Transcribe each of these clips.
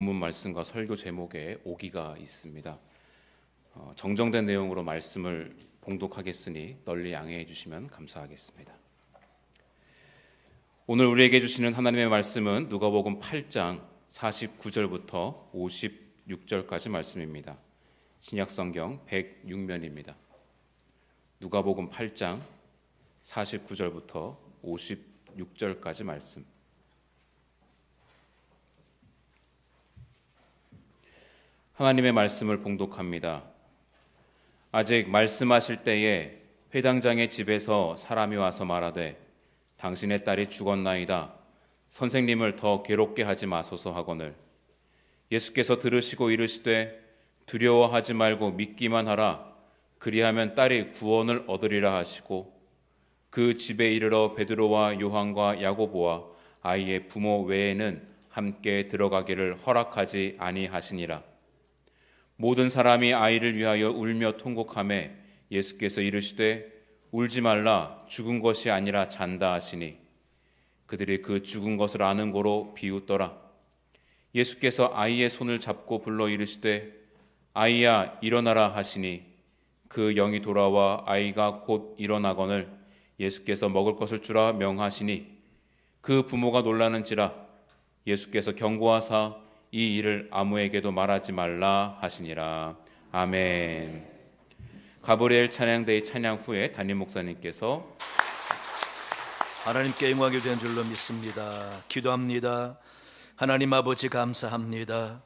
본문 말씀과 설교 제목에 오기가 있습니다. 정정된 내용으로 말씀을 봉독하겠으니 널리 양해해 주시면 감사하겠습니다. 오늘 우리에게 주시는 하나님의 말씀은 누가복음 8장 49절부터 56절까지 말씀입니다. 신약성경 106면입니다. 누가복음 8장 49절부터 56절까지 말씀. 하나님의 말씀을 봉독합니다. 아직 말씀하실 때에 회당장의 집에서 사람이 와서 말하되 당신의 딸이 죽었나이다. 선생님을 더 괴롭게 하지 마소서 하거늘. 예수께서 들으시고 이르시되 두려워하지 말고 믿기만 하라. 그리하면 딸이 구원을 얻으리라 하시고 그 집에 이르러 베드로와 요한과 야고보와 아이의 부모 외에는 함께 들어가기를 허락하지 아니하시니라. 모든 사람이 아이를 위하여 울며 통곡하매 예수께서 이르시되 울지 말라. 죽은 것이 아니라 잔다 하시니 그들이 그 죽은 것을 아는 고로 비웃더라. 예수께서 아이의 손을 잡고 불러 이르시되 아이야 일어나라 하시니 그 영이 돌아와 아이가 곧 일어나거늘 예수께서 먹을 것을 주라 명하시니 그 부모가 놀라는지라. 예수께서 경고하사 이 일을 아무에게도 말하지 말라 하시니라. 아멘. 가브리엘 찬양대의 찬양 후에 담임 목사님께서 하나님께 영광이 된 줄로 믿습니다. 기도합니다. 하나님 아버지 감사합니다.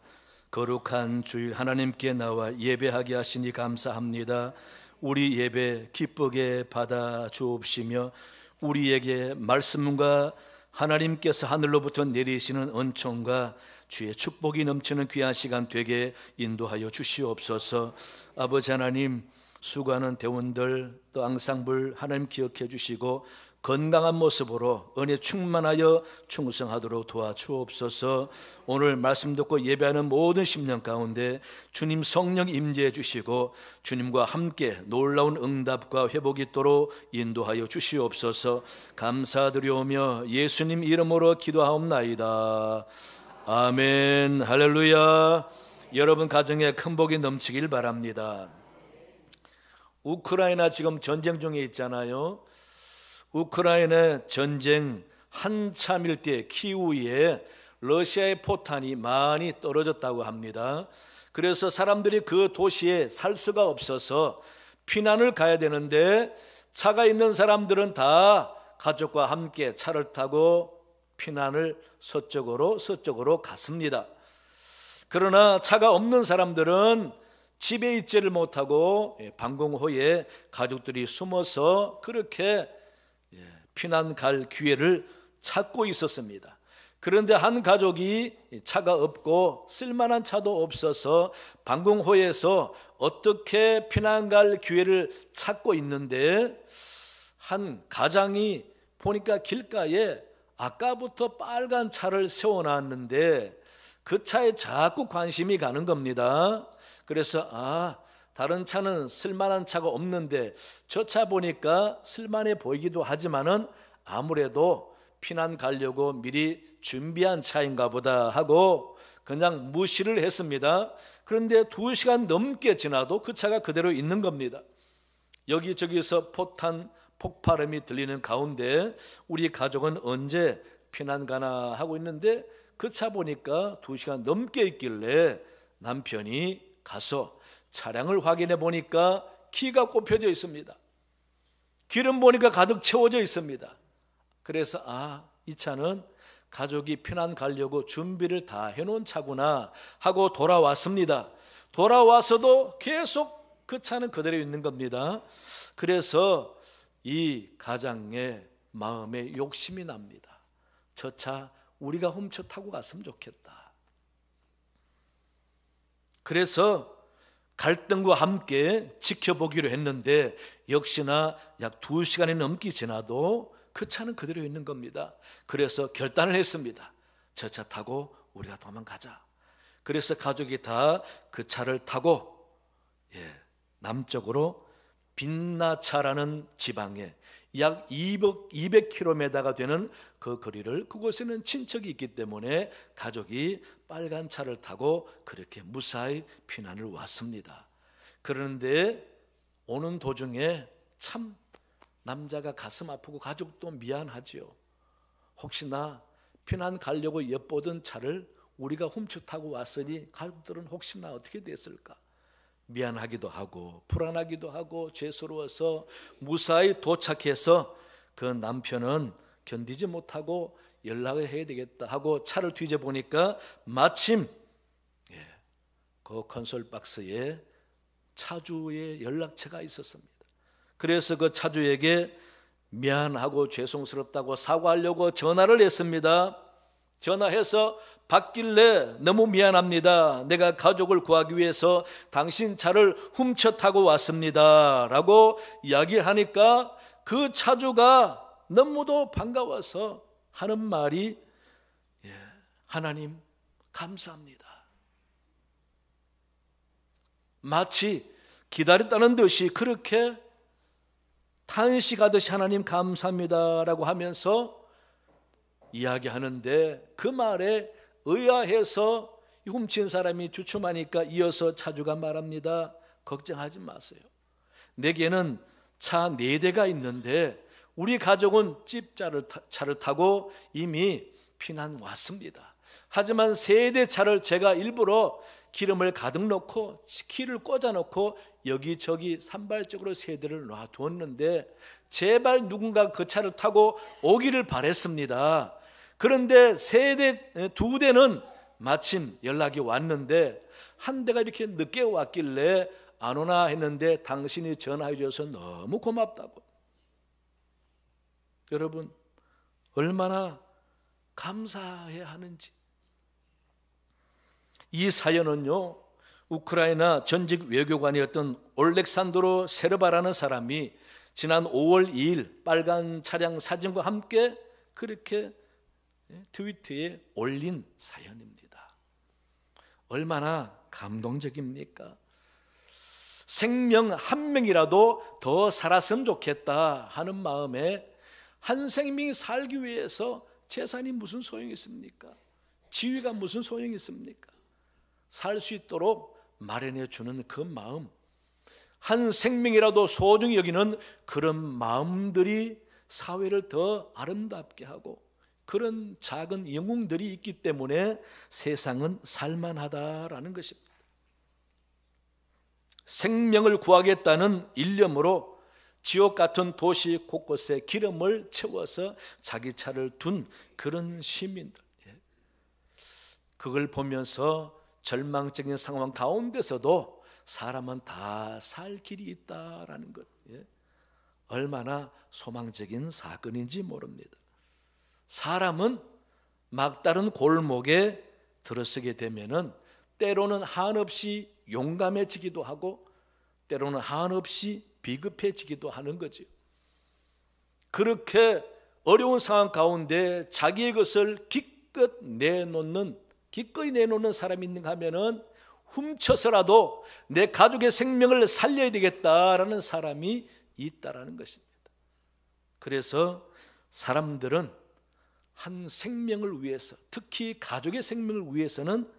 거룩한 주일 하나님께 나와 예배하게 하시니 감사합니다. 우리 예배 기쁘게 받아 주옵시며 우리에게 말씀과 하나님께서 하늘로부터 내리시는 은총과 주의 축복이 넘치는 귀한 시간 되게 인도하여 주시옵소서. 아버지 하나님, 수고하는 대원들 또 앙상블 하나님 기억해 주시고 건강한 모습으로 은혜 충만하여 충성하도록 도와주옵소서. 오늘 말씀 듣고 예배하는 모든 심령 가운데 주님 성령 임재해 주시고 주님과 함께 놀라운 응답과 회복이 있도록 인도하여 주시옵소서. 감사드리오며 예수님 이름으로 기도하옵나이다. 아멘. 할렐루야. 여러분 가정에 큰 복이 넘치길 바랍니다. 우크라이나 지금 전쟁 중에 있잖아요. 우크라이나 전쟁 한참일 때 키우에 러시아의 포탄이 많이 떨어졌다고 합니다. 그래서 사람들이 그 도시에 살 수가 없어서 피난을 가야 되는데 차가 있는 사람들은 다 가족과 함께 차를 타고 피난을 서쪽으로 갔습니다. 그러나 차가 없는 사람들은 집에 있지를 못하고 방공호에 가족들이 숨어서 그렇게 피난 갈 기회를 찾고 있었습니다. 그런데 한 가족이 차가 없고 쓸만한 차도 없어서 방공호에서 어떻게 피난 갈 기회를 찾고 있는데 한 가장이 보니까 길가에 아까부터 빨간 차를 세워놨는데 그 차에 자꾸 관심이 가는 겁니다. 그래서 다른 차는 쓸만한 차가 없는데 저 차 보니까 쓸만해 보이기도 하지만은 아무래도 피난 가려고 미리 준비한 차인가 보다 하고 그냥 무시를 했습니다. 그런데 2시간 넘게 지나도 그 차가 그대로 있는 겁니다. 여기저기서 포탄 폭발음이 들리는 가운데 우리 가족은 언제 피난 가나 하고 있는데 그 차 보니까 2시간 넘게 있길래 남편이 가서 차량을 확인해 보니까 키가 꼽혀져 있습니다. 기름 보니까 가득 채워져 있습니다. 그래서 이 차는 가족이 피난 가려고 준비를 다 해놓은 차구나 하고 돌아왔습니다. 돌아와서도 계속 그 차는 그대로 있는 겁니다. 그래서 이 가장의 마음에 욕심이 납니다. 저 차 우리가 훔쳐 타고 갔으면 좋겠다. 그래서 갈등과 함께 지켜보기로 했는데 역시나 약 2시간이 넘게 지나도 그 차는 그대로 있는 겁니다. 그래서 결단을 했습니다. 저 차 타고 우리가 도망가자. 그래서 가족이 다 그 차를 타고 남쪽으로 빈나차라는 지방에 약 200km가 되는 그 거리를, 그곳에는 친척이 있기 때문에 가족이 빨간 차를 타고 그렇게 무사히 피난을 왔습니다. 그런데 오는 도중에 참 남자가 가슴 아프고 가족도 미안하지요. 혹시나 피난 가려고 엿보던 차를 우리가 훔쳐 타고 왔으니 가족들은 혹시나 어떻게 됐을까 미안하기도 하고 불안하기도 하고 죄스러워서 무사히 도착해서 그 남편은 견디지 못하고 연락을 해야 되겠다 하고 차를 뒤져보니까 마침 그 콘솔 박스에 차주의 연락처가 있었습니다. 그래서 그 차주에게 미안하고 죄송스럽다고 사과하려고 전화를 했습니다. 전화해서 받길래 너무 미안합니다. 내가 가족을 구하기 위해서 당신 차를 훔쳐 타고 왔습니다 라고 이야기하니까 그 차주가 너무도 반가워서 하는 말이 하나님 감사합니다. 마치 기다렸다는 듯이 그렇게 탄식하듯이 하나님 감사합니다 라고 하면서 이야기하는데, 그 말에 의아해서 훔친 사람이 주춤하니까 이어서 차주가 말합니다. 걱정하지 마세요. 내게는 차 4대가 있는데 우리 가족은 차를 타고 이미 피난 왔습니다. 하지만 3대 차를 제가 일부러 기름을 가득 넣고 키를 꽂아 놓고 여기저기 산발적으로 3대를 놔두었는데 제발 누군가 그 차를 타고 오기를 바랬습니다. 그런데 2대는 마침 연락이 왔는데 한 대가 이렇게 늦게 왔길래 안 오나 했는데 당신이 전화해 줘서 너무 고맙다고. 여러분 얼마나 감사해야 하는지. 이 사연은요, 우크라이나 전직 외교관이었던 올렉산드로 세르바라는 사람이 지난 5월 2일 빨간 차량 사진과 함께 그렇게 트위터에 올린 사연입니다. 얼마나 감동적입니까? 생명 한 명이라도 더 살았으면 좋겠다 하는 마음에 한 생명이 살기 위해서 재산이 무슨 소용이 있습니까? 지위가 무슨 소용이 있습니까? 살 수 있도록 마련해 주는 그 마음, 한 생명이라도 소중히 여기는 그런 마음들이 사회를 더 아름답게 하고 그런 작은 영웅들이 있기 때문에 세상은 살만하다라는 것입니다. 생명을 구하겠다는 일념으로 지옥 같은 도시 곳곳에 기름을 채워서 자기 차를 둔 그런 시민들, 그걸 보면서 절망적인 상황 가운데서도 사람은 다 살 길이 있다라는 것, 얼마나 소망적인 사건인지 모릅니다. 사람은 막다른 골목에 들어서게 되면은 때로는 한없이 용감해지기도 하고 때로는 한없이 비급해지기도 하는 거죠. 그렇게 어려운 상황 가운데 자기의 것을 기꺼이 내놓는 사람이 있는가 하면은 훔쳐서라도 내 가족의 생명을 살려야 되겠다라는 사람이 있다라는 것입니다. 그래서 사람들은 한 생명을 위해서, 특히 가족의 생명을 위해서는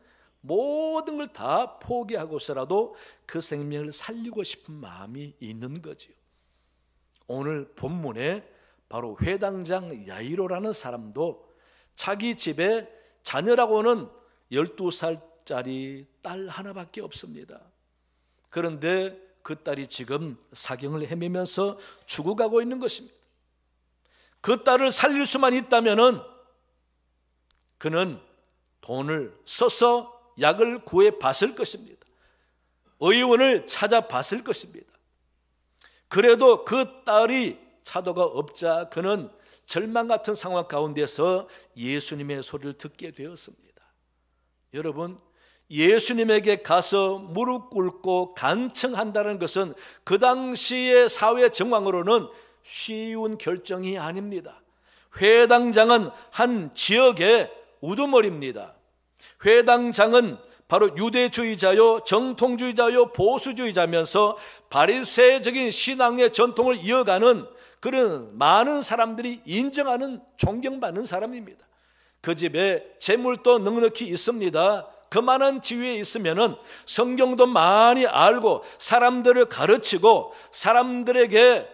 모든 걸 다 포기하고서라도 그 생명을 살리고 싶은 마음이 있는 거지요. 오늘 본문에 바로 회당장 야이로라는 사람도 자기 집에 자녀라고는 12살짜리 딸 하나밖에 없습니다. 그런데 그 딸이 지금 사경을 헤매면서 죽어가고 있는 것입니다. 그 딸을 살릴 수만 있다면은 그는 돈을 써서 약을 구해 봤을 것입니다. 의원을 찾아봤을 것입니다. 그래도 그 딸이 차도가 없자 그는 절망 같은 상황 가운데서 예수님의 소리를 듣게 되었습니다. 여러분, 예수님에게 가서 무릎 꿇고 간청한다는 것은 그 당시의 사회 정황으로는 쉬운 결정이 아닙니다. 회당장은 한 지역의 우두머리입니다. 회당장은 바로 유대주의자요, 정통주의자요, 보수주의자면서 바리새적인 신앙의 전통을 이어가는 그런 많은 사람들이 인정하는, 존경받는 사람입니다. 그 집에 재물도 넉넉히 있습니다. 그만한 지위에 있으면은 성경도 많이 알고 사람들을 가르치고 사람들에게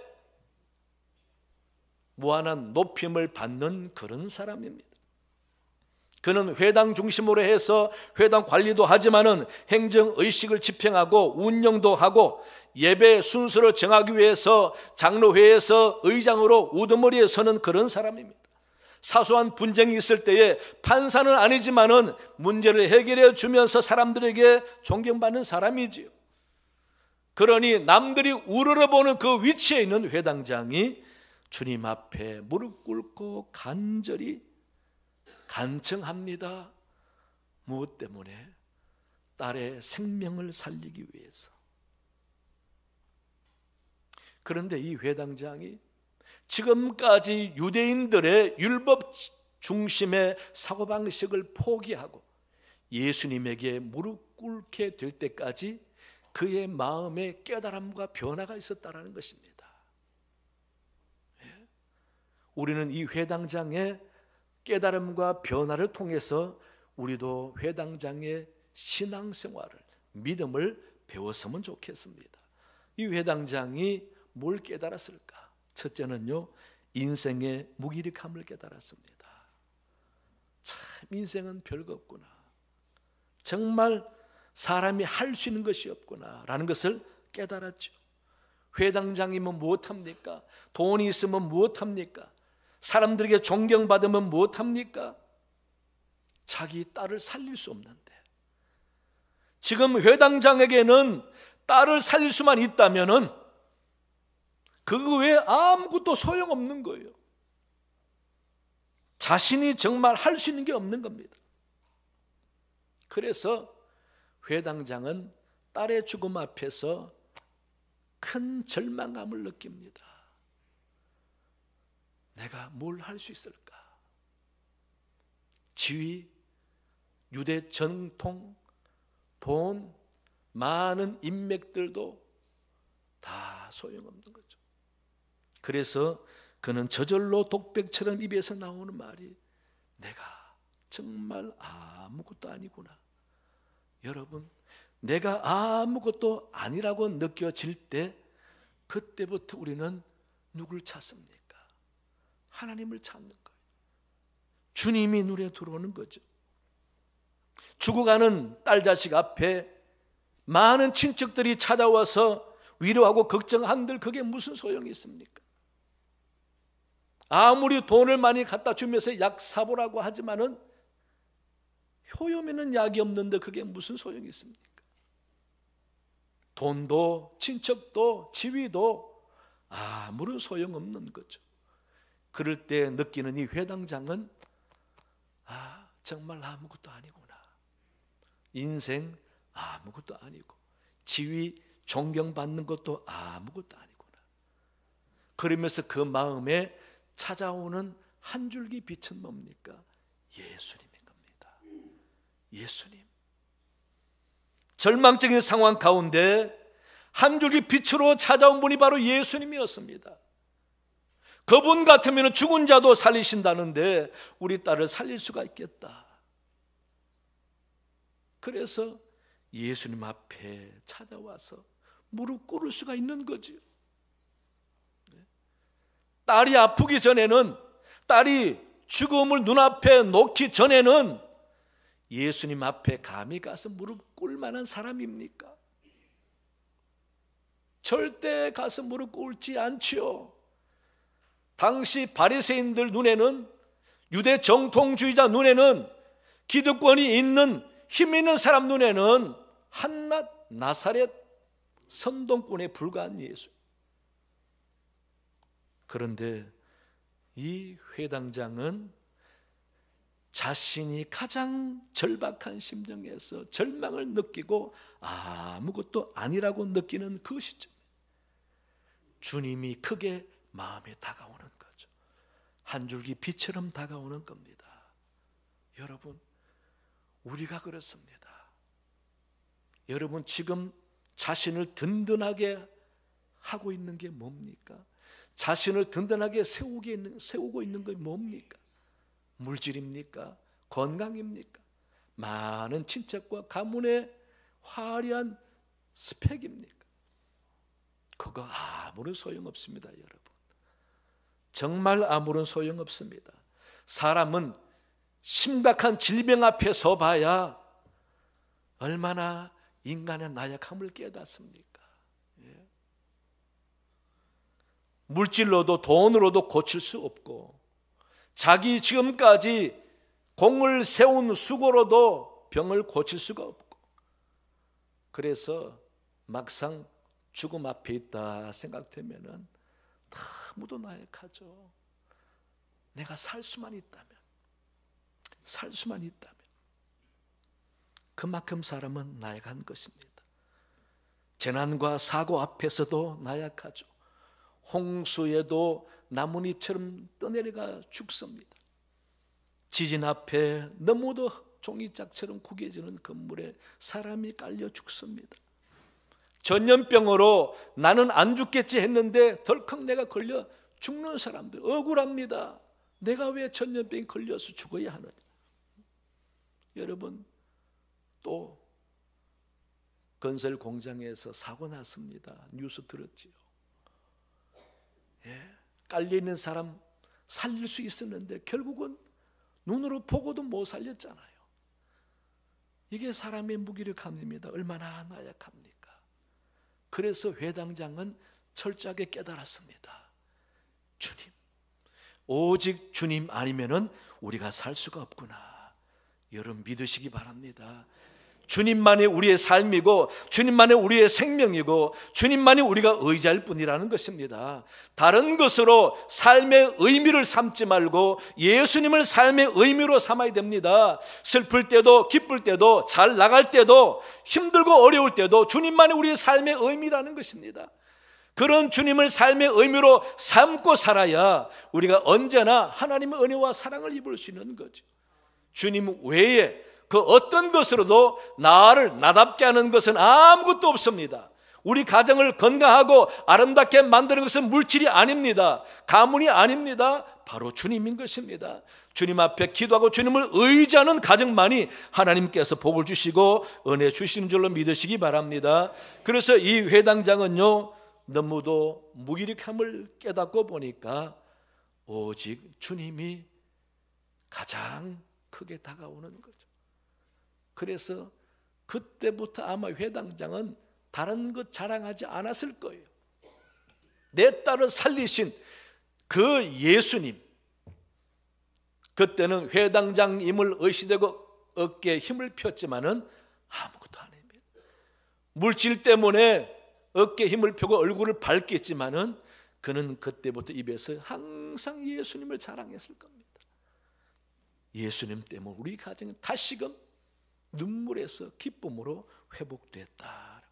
무한한 높임을 받는 그런 사람입니다. 그는 회당 중심으로 해서 회당 관리도 하지만은 행정의식을 집행하고 운영도 하고 예배 순서를 정하기 위해서 장로회에서 의장으로 우두머리에 서는 그런 사람입니다. 사소한 분쟁이 있을 때에 판사는 아니지만은 문제를 해결해 주면서 사람들에게 존경받는 사람이지요. 그러니 남들이 우러러보는 그 위치에 있는 회당장이 주님 앞에 무릎 꿇고 간절히 간청합니다. 무엇 때문에? 딸의 생명을 살리기 위해서. 그런데 이 회당장이 지금까지 유대인들의 율법 중심의 사고방식을 포기하고 예수님에게 무릎 꿇게 될 때까지 그의 마음에 깨달음과 변화가 있었다는 것입니다. 우리는 이 회당장의 깨달음과 변화를 통해서 우리도 회당장의 신앙생활을, 믿음을 배웠으면 좋겠습니다. 이 회당장이 뭘 깨달았을까? 첫째는요, 인생의 무기력함을 깨달았습니다. 참 인생은 별거 없구나, 정말 사람이 할 수 있는 것이 없구나 라는 것을 깨달았죠. 회당장이면 무엇합니까? 돈이 있으면 무엇합니까? 사람들에게 존경받으면 무엇합니까? 자기 딸을 살릴 수 없는데, 지금 회당장에게는 딸을 살릴 수만 있다면은 그거 외에 아무것도 소용없는 거예요. 자신이 정말 할 수 있는 게 없는 겁니다. 그래서 회당장은 딸의 죽음 앞에서 큰 절망감을 느낍니다. 내가 뭘 할 수 있을까? 지위, 유대 전통, 돈, 많은 인맥들도 다 소용없는 거죠. 그래서 그는 저절로 독백처럼 입에서 나오는 말이, 내가 정말 아무것도 아니구나. 여러분, 내가 아무것도 아니라고 느껴질 때, 그때부터 우리는 누굴 찾습니까? 하나님을 찾는 거예요. 주님이 눈에 들어오는 거죠. 죽어가는 딸 자식 앞에 많은 친척들이 찾아와서 위로하고 걱정한들 그게 무슨 소용이 있습니까? 아무리 돈을 많이 갖다 주면서 약 사보라고 하지만은 효용 있는 약이 없는데 그게 무슨 소용이 있습니까? 돈도 친척도 지위도 아무런 소용없는 거죠. 그럴 때 느끼는 이 회당장은 정말 아무것도 아니구나. 인생 아무것도 아니고 지위 존경받는 것도 아무것도 아니구나. 그러면서 그 마음에 찾아오는 한 줄기 빛은 뭡니까? 예수님인 겁니다. 예수님. 절망적인 상황 가운데 한 줄기 빛으로 찾아온 분이 바로 예수님이었습니다. 그분 같으면 죽은 자도 살리신다는데 우리 딸을 살릴 수가 있겠다. 그래서 예수님 앞에 찾아와서 무릎 꿇을 수가 있는 거죠. 딸이 아프기 전에는, 딸이 죽음을 눈앞에 놓기 전에는 예수님 앞에 감히 가서 무릎 꿇을 만한 사람입니까? 절대 가서 무릎 꿇지 않지요. 당시 바리새인들 눈에는, 유대 정통주의자 눈에는, 기득권이 있는 힘 있는 사람 눈에는 한낱 나사렛 선동꾼에 불과한 예수. 그런데 이 회당장은 자신이 가장 절박한 심정에서 절망을 느끼고 아무것도 아니라고 느끼는 그 시점, 주님이 크게 마음에 다가오는 거죠. 한 줄기 빛처럼 다가오는 겁니다. 여러분, 우리가 그렇습니다. 여러분 지금 자신을 든든하게 하고 있는 게 뭡니까? 자신을 든든하게 세우고 있는 게 뭡니까? 물질입니까? 건강입니까? 많은 친척과 가문의 화려한 스펙입니까? 그거 아무런 소용없습니다, 여러분. 정말 아무런 소용없습니다. 사람은 심각한 질병 앞에 서봐야 얼마나 인간의 나약함을 깨닫습니까? 예. 물질로도 돈으로도 고칠 수 없고, 자기 지금까지 공을 세운 수고로도 병을 고칠 수가 없고, 그래서 막상 죽음 앞에 있다 생각되면은 너무도 나약하죠. 내가 살 수만 있다면, 그만큼 사람은 나약한 것입니다. 재난과 사고 앞에서도 나약하죠. 홍수에도 나뭇잎처럼 떠내려가 죽습니다. 지진 앞에 너무도 종이짝처럼 구겨지는 건물에 사람이 깔려 죽습니다. 전염병으로 나는 안 죽겠지 했는데 덜컥 내가 걸려 죽는 사람들 억울합니다. 내가 왜 전염병에 걸려서 죽어야 하느냐. 여러분, 또 건설 공장에서 사고 났습니다. 뉴스 들었지요. 예, 깔려있는 사람 살릴 수 있었는데 결국은 눈으로 보고도 못 살렸잖아요. 이게 사람의 무기력함입니다. 얼마나 나약합니까? 그래서 회당장은 철저하게 깨달았습니다. 주님, 오직 주님 아니면은 우리가 살 수가 없구나. 여러분 믿으시기 바랍니다. 주님만이 우리의 삶이고 주님만이 우리의 생명이고 주님만이 우리가 의지할 뿐이라는 것입니다. 다른 것으로 삶의 의미를 삼지 말고 예수님을 삶의 의미로 삼아야 됩니다. 슬플 때도 기쁠 때도 잘 나갈 때도 힘들고 어려울 때도 주님만이 우리의 삶의 의미라는 것입니다. 그런 주님을 삶의 의미로 삼고 살아야 우리가 언제나 하나님의 은혜와 사랑을 입을 수 있는 거죠. 주님 외에 그 어떤 것으로도 나를 나답게 하는 것은 아무것도 없습니다. 우리 가정을 건강하고 아름답게 만드는 것은 물질이 아닙니다. 가문이 아닙니다. 바로 주님인 것입니다. 주님 앞에 기도하고 주님을 의지하는 가정만이 하나님께서 복을 주시고 은혜 주시는 줄로 믿으시기 바랍니다. 그래서 이 회당장은요, 너무도 무기력함을 깨닫고 보니까 오직 주님이 가장 크게 다가오는 거죠. 그래서 그때부터 아마 회당장은 다른 것 자랑하지 않았을 거예요. 내 딸을 살리신 그 예수님, 그때는 회당장임을 의시되고 어깨에 힘을 폈지만은 아무것도 아닙니다. 물질 때문에 어깨에 힘을 펴고 얼굴을 밝혔지만은 그는 그때부터 입에서 항상 예수님을 자랑했을 겁니다. 예수님 때문에 우리 가정은 다시금 눈물에서 기쁨으로 회복됐다.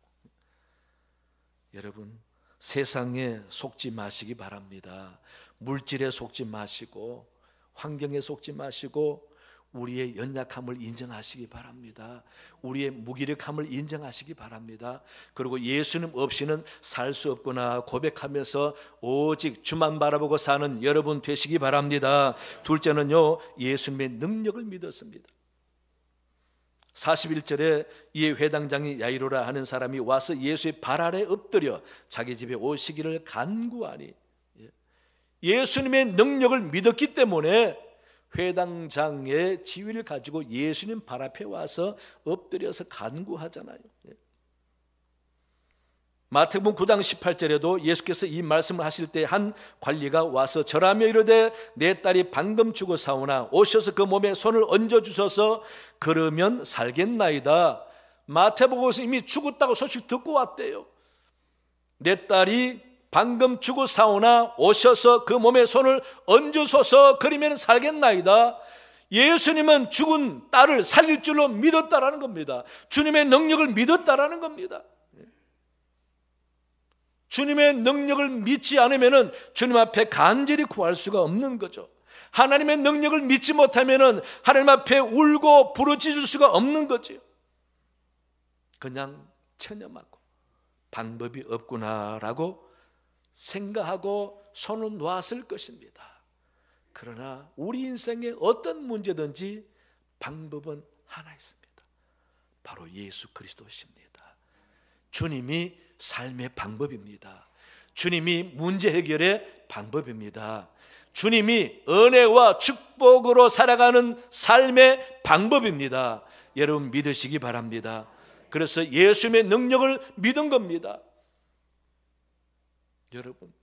여러분, 세상에 속지 마시기 바랍니다. 물질에 속지 마시고 환경에 속지 마시고 우리의 연약함을 인정하시기 바랍니다. 우리의 무기력함을 인정하시기 바랍니다. 그리고 예수님 없이는 살 수 없구나 고백하면서 오직 주만 바라보고 사는 여러분 되시기 바랍니다. 둘째는요, 예수님의 능력을 믿었습니다. 41절에 이 회당장이 야이로라 하는 사람이 와서 예수의 발 아래 엎드려 자기 집에 오시기를 간구하니, 예수님의 능력을 믿었기 때문에 회당장의 지위를 가지고 예수님 발 앞에 와서 엎드려서 간구하잖아요. 마태복음 9장 18절에도 예수께서 이 말씀을 하실 때 한 관리가 와서 절하며 이르되 내 딸이 방금 죽었사오나 오셔서 그 몸에 손을 얹어주셔서 그러면 살겠나이다. 마태복음에서 이미 죽었다고 소식 듣고 왔대요. 내 딸이 방금 죽었사오나 오셔서 그 몸에 손을 얹으소서 그러면 살겠나이다. 예수님은 죽은 딸을 살릴 줄로 믿었다라는 겁니다. 주님의 능력을 믿었다라는 겁니다. 주님의 능력을 믿지 않으면 주님 앞에 간절히 구할 수가 없는 거죠. 하나님의 능력을 믿지 못하면 하나님 앞에 울고 부르짖을 수가 없는 거죠. 그냥 체념하고 방법이 없구나라고 생각하고 손을 놓았을 것입니다. 그러나 우리 인생에 어떤 문제든지 방법은 하나 있습니다. 바로 예수 그리스도십니다. 주님이 삶의 방법입니다. 주님이 문제 해결의 방법입니다. 주님이 은혜와 축복으로 살아가는 삶의 방법입니다. 여러분 믿으시기 바랍니다. 그래서 예수님의 능력을 믿은 겁니다. 여러분,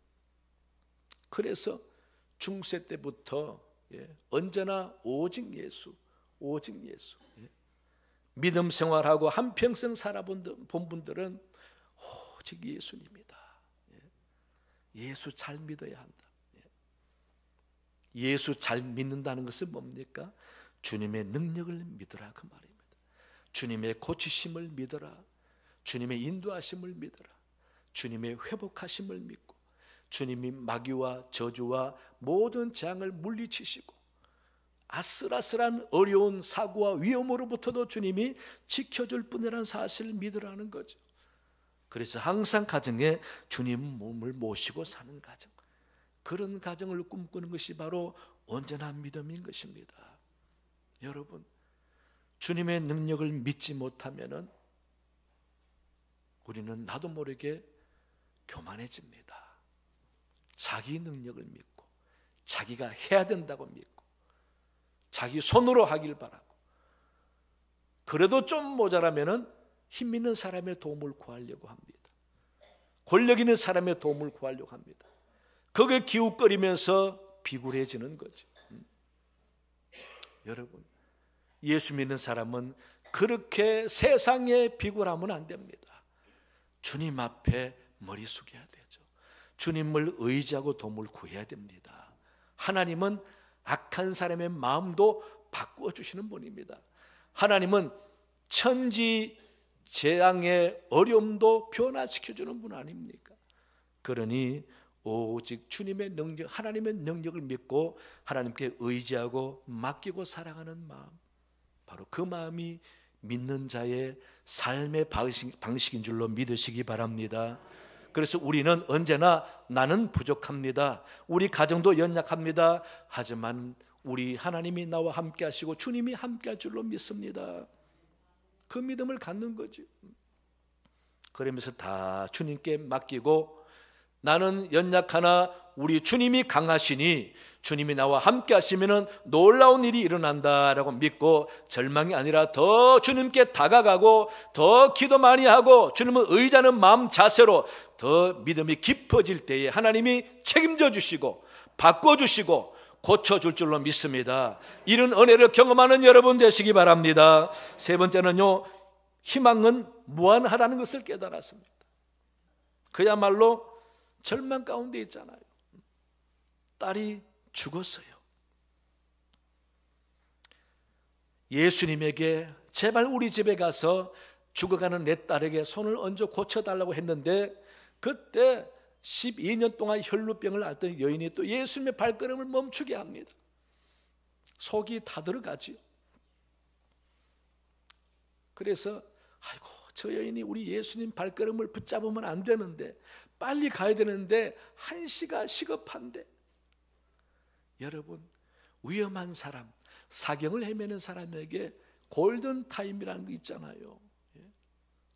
그래서 중세 때부터 언제나 오직 예수, 오직 예수. 믿음 생활하고 한평생 살아본 분들은 오직 예수님이다. 예수 잘 믿어야 한다. 예수 잘 믿는다는 것은 뭡니까? 주님의 능력을 믿으라 그 말입니다. 주님의 고치심을 믿어라. 주님의 인도하심을 믿어라. 주님의 회복하심을 믿고 주님이 마귀와 저주와 모든 재앙을 물리치시고 아슬아슬한 어려운 사고와 위험으로부터도 주님이 지켜줄 뿐이라는 사실을 믿으라는 거죠. 그래서 항상 가정에 주님 몸을 모시고 사는 가정, 그런 가정을 꿈꾸는 것이 바로 온전한 믿음인 것입니다. 여러분, 주님의 능력을 믿지 못하면은 우리는 나도 모르게 교만해집니다. 자기 능력을 믿고 자기가 해야 된다고 믿고 자기 손으로 하길 바라고, 그래도 좀 모자라면은 힘 있는 사람의 도움을 구하려고 합니다. 권력 있는 사람의 도움을 구하려고 합니다. 거기에 기웃거리면서 비굴해지는 거죠. 여러분, 예수 믿는 사람은 그렇게 세상에 비굴하면 안 됩니다. 주님 앞에 머리 숙여야 되죠. 주님을 의지하고 도움을 구해야 됩니다. 하나님은 악한 사람의 마음도 바꾸어 주시는 분입니다. 하나님은 천지 재앙의 어려움도 변화시켜주는 분 아닙니까? 그러니 오직 주님의 능력, 하나님의 능력을 믿고 하나님께 의지하고 맡기고 살아가는 마음, 바로 그 마음이 믿는 자의 삶의 방식인 줄로 믿으시기 바랍니다. 그래서 우리는 언제나 나는 부족합니다. 우리 가정도 연약합니다. 하지만 우리 하나님이 나와 함께 하시고 주님이 함께 할 줄로 믿습니다. 그 믿음을 갖는 거죠. 그러면서 다 주님께 맡기고, 나는 연약하나 우리 주님이 강하시니 주님이 나와 함께 하시면 놀라운 일이 일어난다라고 믿고 절망이 아니라 더 주님께 다가가고 더 기도 많이 하고 주님을 의지하는 마음 자세로 더 믿음이 깊어질 때에 하나님이 책임져 주시고 바꿔주시고 고쳐줄 줄로 믿습니다. 이런 은혜를 경험하는 여러분 되시기 바랍니다. 세 번째는요, 희망은 무한하다는 것을 깨달았습니다. 그야말로 절망 가운데 있잖아요. 딸이 죽었어요. 예수님에게 제발 우리 집에 가서 죽어가는 내 딸에게 손을 얹어 고쳐달라고 했는데, 그때 12년 동안 혈루병을 앓던 여인이 또 예수님의 발걸음을 멈추게 합니다. 속이 타들어가지요. 그래서 아이고, 저 여인이 우리 예수님 발걸음을 붙잡으면 안 되는데, 빨리 가야 되는데 한시가 시급한데. 여러분, 위험한 사람, 사경을 헤매는 사람에게 골든 타임이라는 거 있잖아요.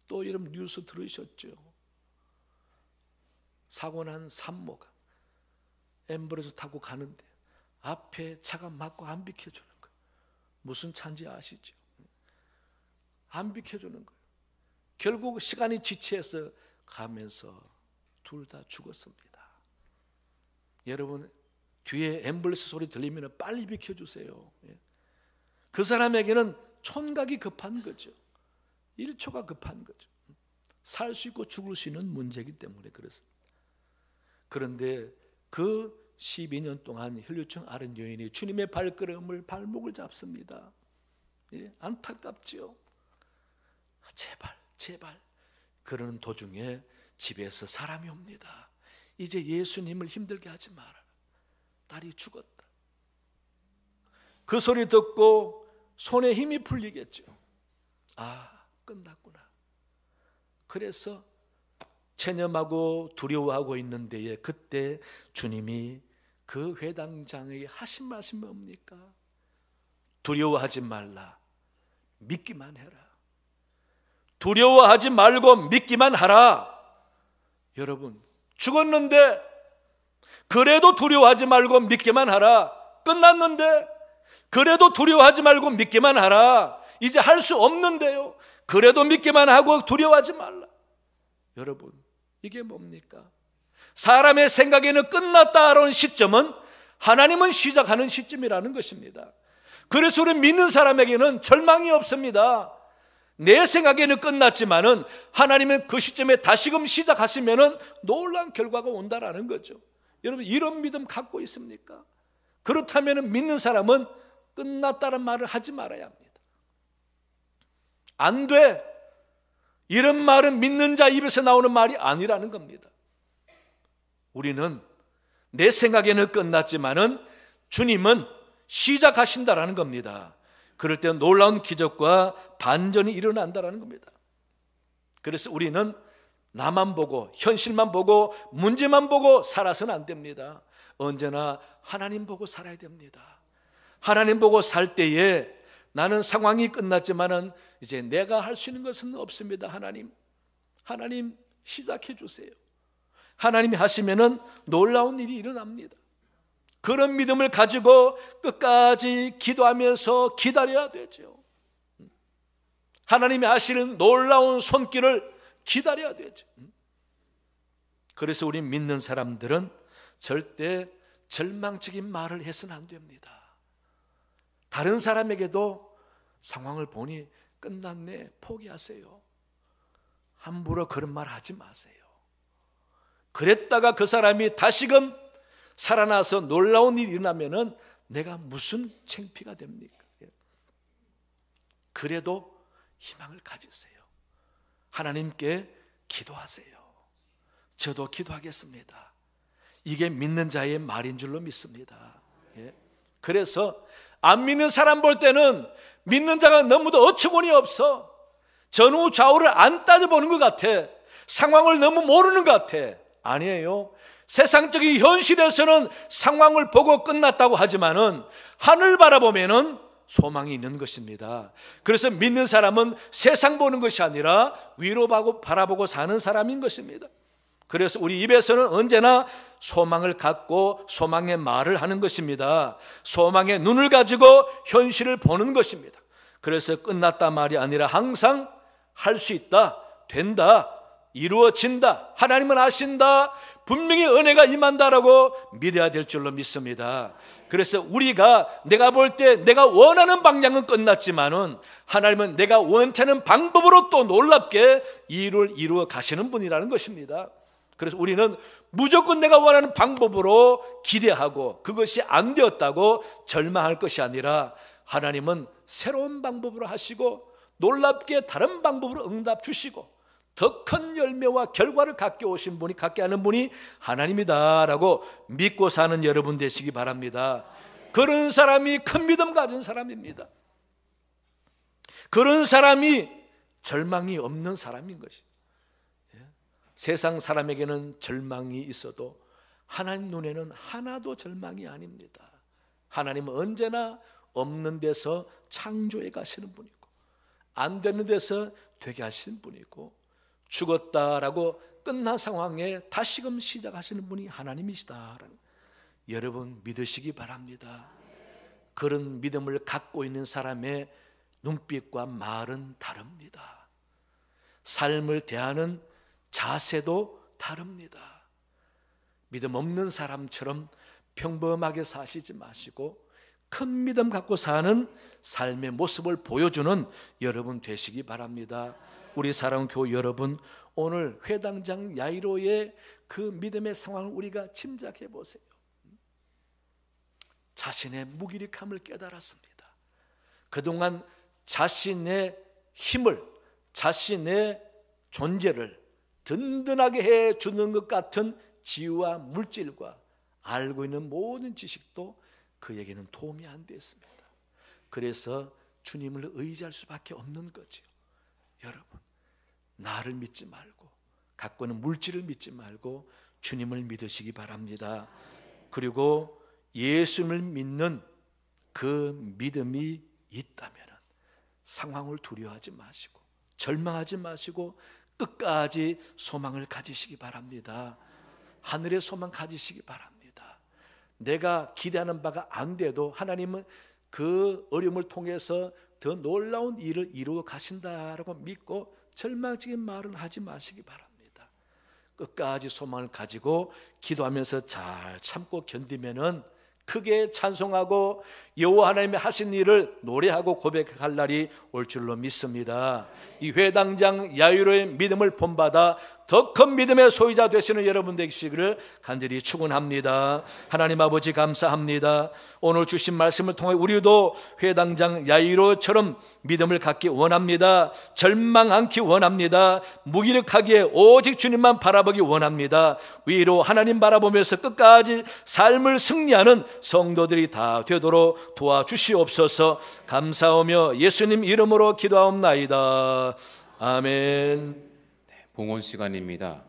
또 이런 뉴스 들으셨죠? 사고 난 산모가 앰뷸런스 타고 가는데 앞에 차가 막고 안 비켜주는 거예요. 무슨 차인지 아시죠? 안 비켜주는 거예요. 결국 시간이 지체해서 가면서 둘 다 죽었습니다. 여러분, 뒤에 앰뷸런스 소리 들리면 빨리 비켜주세요. 그 사람에게는 촌각이 급한 거죠. 1초가 급한 거죠. 살 수 있고 죽을 수 있는 문제이기 때문에 그렇습니다. 그런데 그 12년 동안 혈류증 앓은 여인이 주님의 발걸음을, 발목을 잡습니다. 안타깝죠. 제발. 그러는 도중에 집에서 사람이 옵니다. 이제 예수님을 힘들게 하지 마라. 딸이 죽었다. 그 소리 듣고 손에 힘이 풀리겠죠. 아, 끝났구나. 그래서 체념하고 두려워하고 있는 데에 그때 주님이 그 회당장에게 하신 말씀이 뭡니까? 두려워하지 말라. 믿기만 해라. 두려워하지 말고 믿기만 하라. 여러분, 죽었는데 그래도 두려워하지 말고 믿기만 하라. 끝났는데 그래도 두려워하지 말고 믿기만 하라. 이제 할 수 없는데요, 그래도 믿기만 하고 두려워하지 말라. 여러분, 이게 뭡니까? 사람의 생각에는 끝났다라는 시점은 하나님은 시작하는 시점이라는 것입니다. 그래서 우리 믿는 사람에게는 절망이 없습니다. 내 생각에는 끝났지만은 하나님은 그 시점에 다시금 시작하시면은 놀라운 결과가 온다라는 거죠. 여러분, 이런 믿음 갖고 있습니까? 그렇다면 믿는 사람은 끝났다는 말을 하지 말아야 합니다. 안 돼. 이런 말은 믿는 자 입에서 나오는 말이 아니라는 겁니다. 우리는 내 생각에는 끝났지만은 주님은 시작하신다라는 겁니다. 그럴 때 놀라운 기적과 반전이 일어난다라는 겁니다. 그래서 우리는 나만 보고 현실만 보고 문제만 보고 살아서는 안 됩니다. 언제나 하나님 보고 살아야 됩니다. 하나님 보고 살 때에 나는 상황이 끝났지만은 이제 내가 할 수 있는 것은 없습니다. 하나님 시작해 주세요. 하나님이 하시면은 놀라운 일이 일어납니다. 그런 믿음을 가지고 끝까지 기도하면서 기다려야 되죠. 하나님이 하시는 놀라운 손길을 기다려야 되죠. 그래서 우리 믿는 사람들은 절대 절망적인 말을 해서는 안 됩니다. 다른 사람에게도 상황을 보니 끝났네, 포기하세요. 함부로 그런 말 하지 마세요. 그랬다가 그 사람이 다시금 살아나서 놀라운 일이 일어나면은 내가 무슨 창피가 됩니까? 그래도 희망을 가지세요. 하나님께 기도하세요. 저도 기도하겠습니다. 이게 믿는 자의 말인 줄로 믿습니다. 그래서 안 믿는 사람 볼 때는 믿는 자가 너무도 어처구니 없어. 전후 좌우를 안 따져보는 것 같아. 상황을 너무 모르는 것 같아. 아니에요. 세상적인 현실에서는 상황을 보고 끝났다고 하지만은 하늘 바라보면은 소망이 있는 것입니다. 그래서 믿는 사람은 세상 보는 것이 아니라 위로 바라보고 사는 사람인 것입니다. 그래서 우리 입에서는 언제나 소망을 갖고 소망의 말을 하는 것입니다. 소망의 눈을 가지고 현실을 보는 것입니다. 그래서 끝났다 말이 아니라 항상 할 수 있다, 된다, 이루어진다, 하나님은 하신다, 분명히 은혜가 임한다라고 믿어야 될 줄로 믿습니다. 그래서 우리가 내가 볼 때 내가 원하는 방향은 끝났지만은 하나님은 내가 원치 않은 방법으로 또 놀랍게 일을 이루어 가시는 분이라는 것입니다. 그래서 우리는 무조건 내가 원하는 방법으로 기대하고 그것이 안 되었다고 절망할 것이 아니라 하나님은 새로운 방법으로 하시고 놀랍게 다른 방법으로 응답 주시고 더 큰 열매와 결과를 갖게 하는 분이 하나님이다라고 믿고 사는 여러분 되시기 바랍니다. 그런 사람이 큰 믿음 가진 사람입니다. 그런 사람이 절망이 없는 사람인 것이죠. 세상 사람에게는 절망이 있어도 하나님 눈에는 하나도 절망이 아닙니다. 하나님은 언제나 없는 데서 창조해 가시는 분이고 안 되는 데서 되게 하시는 분이고 죽었다라고 끝난 상황에 다시금 시작하시는 분이 하나님이시다라는 여러분 믿으시기 바랍니다. 그런 믿음을 갖고 있는 사람의 눈빛과 말은 다릅니다. 삶을 대하는 자세도 다릅니다. 믿음 없는 사람처럼 평범하게 사시지 마시고 큰 믿음 갖고 사는 삶의 모습을 보여주는 여러분 되시기 바랍니다. 우리 사랑하는 교회 여러분, 오늘 회당장 야이로의 그 믿음의 상황을 우리가 짐작해 보세요. 자신의 무기력함을 깨달았습니다. 그동안 자신의 힘을, 자신의 존재를 든든하게 해주는 것 같은 지혜와 물질과 알고 있는 모든 지식도 그에게는 도움이 안 됐습니다. 그래서 주님을 의지할 수밖에 없는 거죠. 여러분, 나를 믿지 말고, 갖고 있는 물질을 믿지 말고 주님을 믿으시기 바랍니다. 그리고 예수님을 믿는 그 믿음이 있다면 상황을 두려워하지 마시고 절망하지 마시고 끝까지 소망을 가지시기 바랍니다. 하늘의 소망 가지시기 바랍니다. 내가 기대하는 바가 안 돼도 하나님은 그 어려움을 통해서 더 놀라운 일을 이루어 가신다라고 믿고 절망적인 말은 하지 마시기 바랍니다. 끝까지 소망을 가지고 기도하면서 잘 참고 견디면은 크게 찬송하고 여호와 하나님의 하신 일을 노래하고 고백할 날이 올 줄로 믿습니다. 이 회당장 야이로의 믿음을 본받아 더 큰 믿음의 소유자 되시는 여러분 되시기를 간절히 축원합니다. 하나님 아버지 감사합니다. 오늘 주신 말씀을 통해 우리도 회당장 야이로처럼 믿음을 갖기 원합니다. 절망 않기 원합니다. 무기력하기에 오직 주님만 바라보기 원합니다. 위로 하나님 바라보면서 끝까지 삶을 승리하는 성도들이 다 되도록 도와주시옵소서. 감사하며 예수님 이름으로 기도하옵나이다. 아멘. 봉헌 시간입니다.